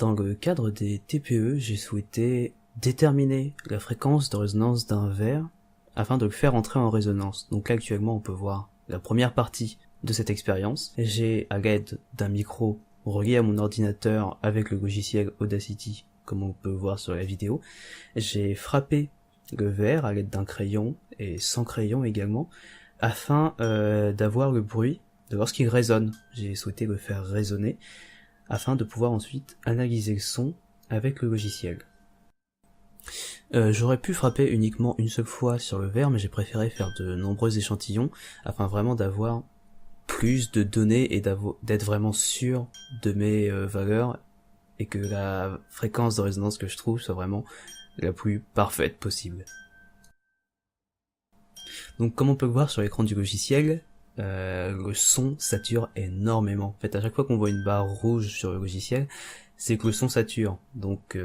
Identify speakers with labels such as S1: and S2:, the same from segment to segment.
S1: Dans le cadre des TPE, j'ai souhaité déterminer la fréquence de résonance d'un verre afin de le faire entrer en résonance. Donc là actuellement on peut voir la première partie de cette expérience. J'ai à l'aide d'un micro relié à mon ordinateur avec le logiciel Audacity, comme on peut voir sur la vidéo, j'ai frappé le verre à l'aide d'un crayon et sans crayon également afin d'avoir le bruit de lorsqu'il résonne. J'ai souhaité le faire résonner afin de pouvoir ensuite analyser le son avec le logiciel. J'aurais pu frapper uniquement une seule fois sur le verre, mais j'ai préféré faire de nombreux échantillons afin vraiment d'avoir plus de données et d'être vraiment sûr de mes valeurs et que la fréquence de résonance que je trouve soit vraiment la plus parfaite possible. Donc comme on peut le voir sur l'écran du logiciel, le son sature énormément. En fait, à chaque fois qu'on voit une barre rouge sur le logiciel, c'est que le son sature. Donc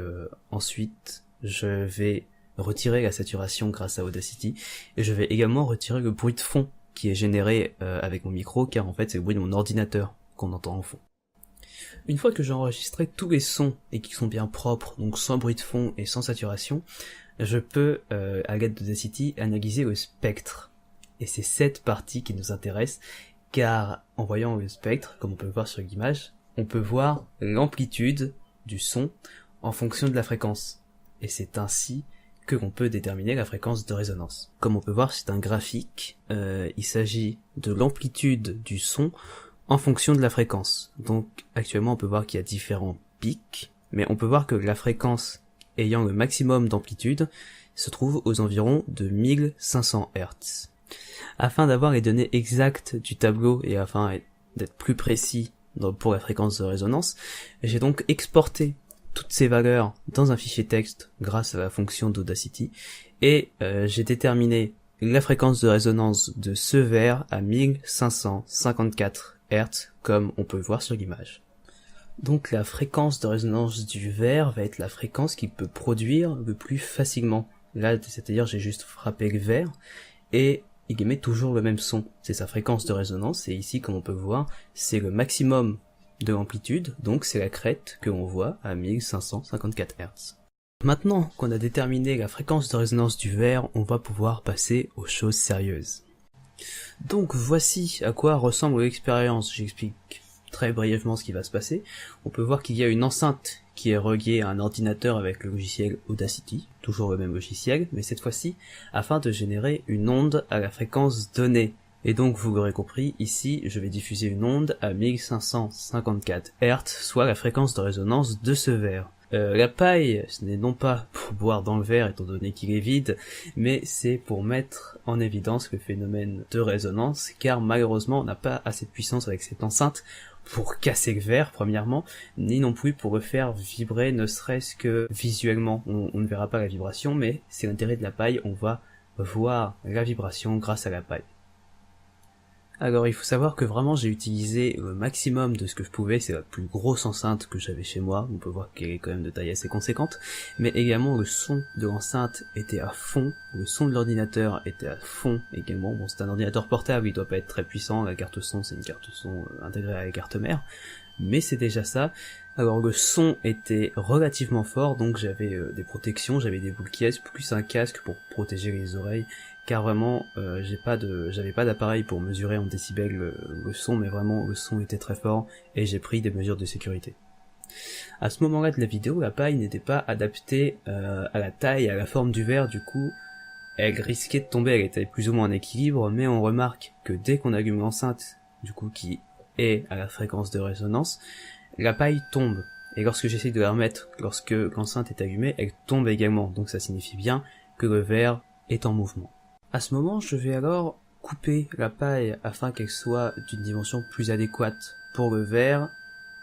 S1: ensuite, je vais retirer la saturation grâce à Audacity, et je vais également retirer le bruit de fond qui est généré avec mon micro, car en fait c'est le bruit de mon ordinateur qu'on entend en fond. Une fois que j'ai enregistré tous les sons et qu'ils sont bien propres, donc sans bruit de fond et sans saturation, je peux, à l'aide d'Audacity, analyser le spectre. Et c'est cette partie qui nous intéresse, car en voyant le spectre, comme on peut le voir sur l'image, on peut voir l'amplitude du son en fonction de la fréquence. Et c'est ainsi que l'on peut déterminer la fréquence de résonance. Comme on peut voir, c'est un graphique, il s'agit de l'amplitude du son en fonction de la fréquence. Donc actuellement on peut voir qu'il y a différents pics, mais on peut voir que la fréquence ayant le maximum d'amplitude se trouve aux environs de 1500 Hz. Afin d'avoir les données exactes du tableau et afin d'être plus précis pour la fréquence de résonance, j'ai donc exporté toutes ces valeurs dans un fichier texte grâce à la fonction d'Audacity et j'ai déterminé la fréquence de résonance de ce verre à 1554 Hz comme on peut le voir sur l'image. Donc la fréquence de résonance du verre va être la fréquence qu'il peut produire le plus facilement. Là, c'est-à-dire j'ai juste frappé le verre et il émet toujours le même son. C'est sa fréquence de résonance et ici, comme on peut voir, c'est le maximum de l'amplitude, donc c'est la crête que l'on voit à 1554 Hz. Maintenant qu'on a déterminé la fréquence de résonance du verre, on va pouvoir passer aux choses sérieuses. Donc voici à quoi ressemble l'expérience. J'explique très brièvement ce qui va se passer. On peut voir qu'il y a une enceinte qui est reliée à un ordinateur avec le logiciel Audacity, toujours le même logiciel, mais cette fois-ci afin de générer une onde à la fréquence donnée. Et donc vous l'aurez compris, ici je vais diffuser une onde à 1554 Hz, soit la fréquence de résonance de ce verre. La paille, ce n'est non pas pour boire dans le verre étant donné qu'il est vide, mais c'est pour mettre en évidence le phénomène de résonance, car malheureusement on n'a pas assez de puissance avec cette enceinte pour casser le verre premièrement, ni non plus pour le faire vibrer ne serait-ce que visuellement. On ne verra pas la vibration, mais c'est l'intérêt de la paille, on va voir la vibration grâce à la paille. Alors il faut savoir que vraiment j'ai utilisé le maximum de ce que je pouvais, c'est la plus grosse enceinte que j'avais chez moi, on peut voir qu'elle est quand même de taille assez conséquente, mais également le son de l'enceinte était à fond, le son de l'ordinateur était à fond également. Bon, c'est un ordinateur portable, il doit pas être très puissant, la carte son c'est une carte son intégrée à la carte mère, mais c'est déjà ça. Alors le son était relativement fort, donc j'avais des protections, j'avais des boules qui plus un casque pour protéger les oreilles, car vraiment j'avais pas d'appareil pour mesurer en décibels le son, mais vraiment le son était très fort et j'ai pris des mesures de sécurité. À ce moment-là de la vidéo, la paille n'était pas adaptée à la taille et à la forme du verre, du coup elle risquait de tomber, elle était plus ou moins en équilibre, mais on remarque que dès qu'on allume l'enceinte, du coup qui est à la fréquence de résonance, la paille tombe. Et lorsque j'essaye de la remettre, lorsque l'enceinte est allumée, elle tombe également, donc ça signifie bien que le verre est en mouvement. À ce moment, je vais alors couper la paille afin qu'elle soit d'une dimension plus adéquate pour le verre,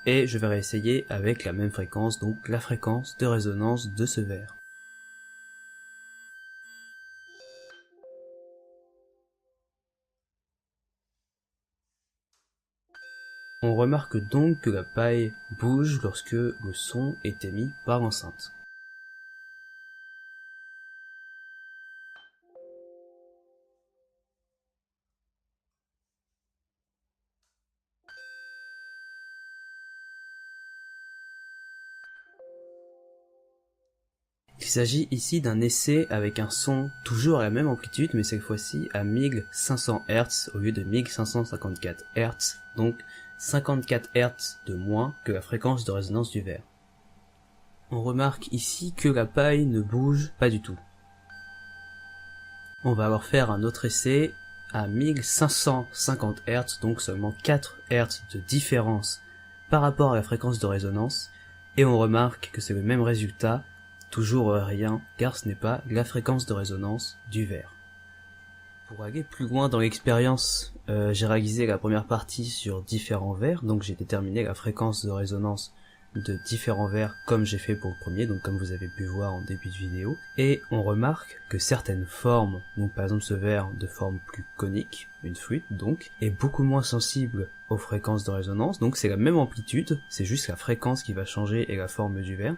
S1: et je vais réessayer avec la même fréquence, donc la fréquence de résonance de ce verre. On remarque donc que la paille bouge lorsque le son est émis par l'enceinte. Il s'agit ici d'un essai avec un son toujours à la même amplitude, mais cette fois-ci à 1500 Hz au lieu de 1554 Hz, donc 54 Hz de moins que la fréquence de résonance du verre. On remarque ici que la paille ne bouge pas du tout. On va alors faire un autre essai à 1550 Hz, donc seulement 4 Hz de différence par rapport à la fréquence de résonance, et on remarque que c'est le même résultat, toujours rien, car ce n'est pas la fréquence de résonance du verre. Pour aller plus loin dans l'expérience, j'ai réalisé la première partie sur différents verres, donc j'ai déterminé la fréquence de résonance de différents verres comme j'ai fait pour le premier, donc comme vous avez pu voir en début de vidéo, et on remarque que certaines formes, donc par exemple ce verre de forme plus conique, une flûte donc, est beaucoup moins sensible aux fréquences de résonance, donc c'est la même amplitude, c'est juste la fréquence qui va changer et la forme du verre,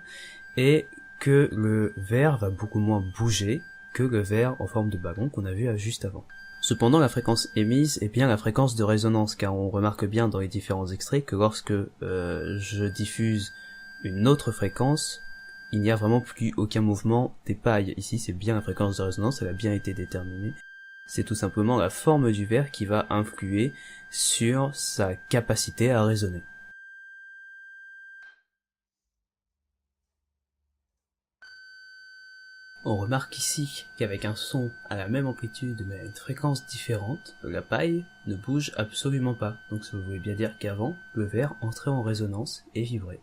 S1: et que le verre va beaucoup moins bouger que le verre en forme de ballon qu'on a vu juste avant. Cependant, la fréquence émise est bien la fréquence de résonance, car on remarque bien dans les différents extraits que lorsque je diffuse une autre fréquence, il n'y a vraiment plus aucun mouvement des pailles. Ici, c'est bien la fréquence de résonance, elle a bien été déterminée. C'est tout simplement la forme du verre qui va influer sur sa capacité à résonner. On remarque ici qu'avec un son à la même amplitude mais à une fréquence différente, la paille ne bouge absolument pas. Donc ça voulait bien dire qu'avant, le verre entrait en résonance et vibrait.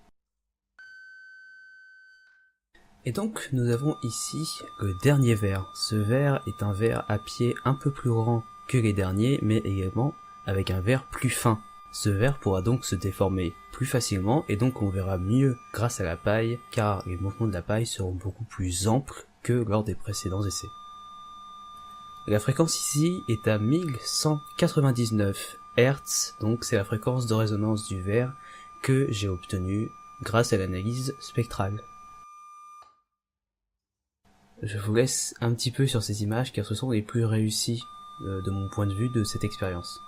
S1: Et donc nous avons ici le dernier verre. Ce verre est un verre à pied un peu plus grand que les derniers, mais également avec un verre plus fin. Ce verre pourra donc se déformer plus facilement et donc on verra mieux grâce à la paille, car les mouvements de la paille seront beaucoup plus amples que lors des précédents essais. La fréquence ici est à 1199 Hz, donc c'est la fréquence de résonance du verre que j'ai obtenue grâce à l'analyse spectrale. Je vous laisse un petit peu sur ces images car ce sont les plus réussies de mon point de vue de cette expérience.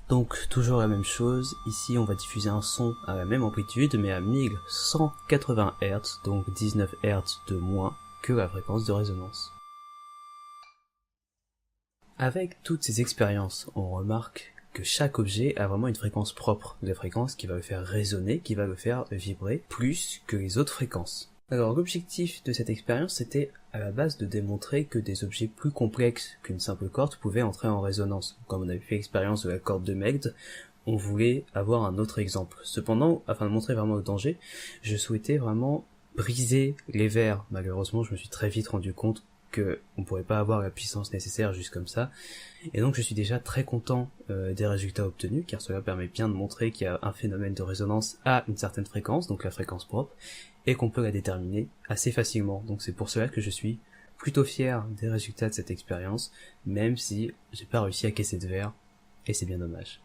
S1: Donc toujours la même chose, ici on va diffuser un son à la même amplitude mais à 1180 Hz, donc 19 Hz de moins que la fréquence de résonance. Avec toutes ces expériences, on remarque que chaque objet a vraiment une fréquence propre, la fréquence qui va le faire résonner, qui va le faire vibrer plus que les autres fréquences. Alors l'objectif de cette expérience c'était à la base de démontrer que des objets plus complexes qu'une simple corde pouvaient entrer en résonance. Comme on avait fait l'expérience de la corde de Megd, on voulait avoir un autre exemple. Cependant, afin de montrer vraiment le danger, je souhaitais vraiment briser les verres. Malheureusement, je me suis très vite rendu compte qu'on ne pourrait pas avoir la puissance nécessaire juste comme ça. Et donc je suis déjà très content des résultats obtenus, car cela permet bien de montrer qu'il y a un phénomène de résonance à une certaine fréquence, donc la fréquence propre, et qu'on peut la déterminer assez facilement. Donc c'est pour cela que je suis plutôt fier des résultats de cette expérience, même si j'ai pas réussi à caisser de verre, et c'est bien dommage.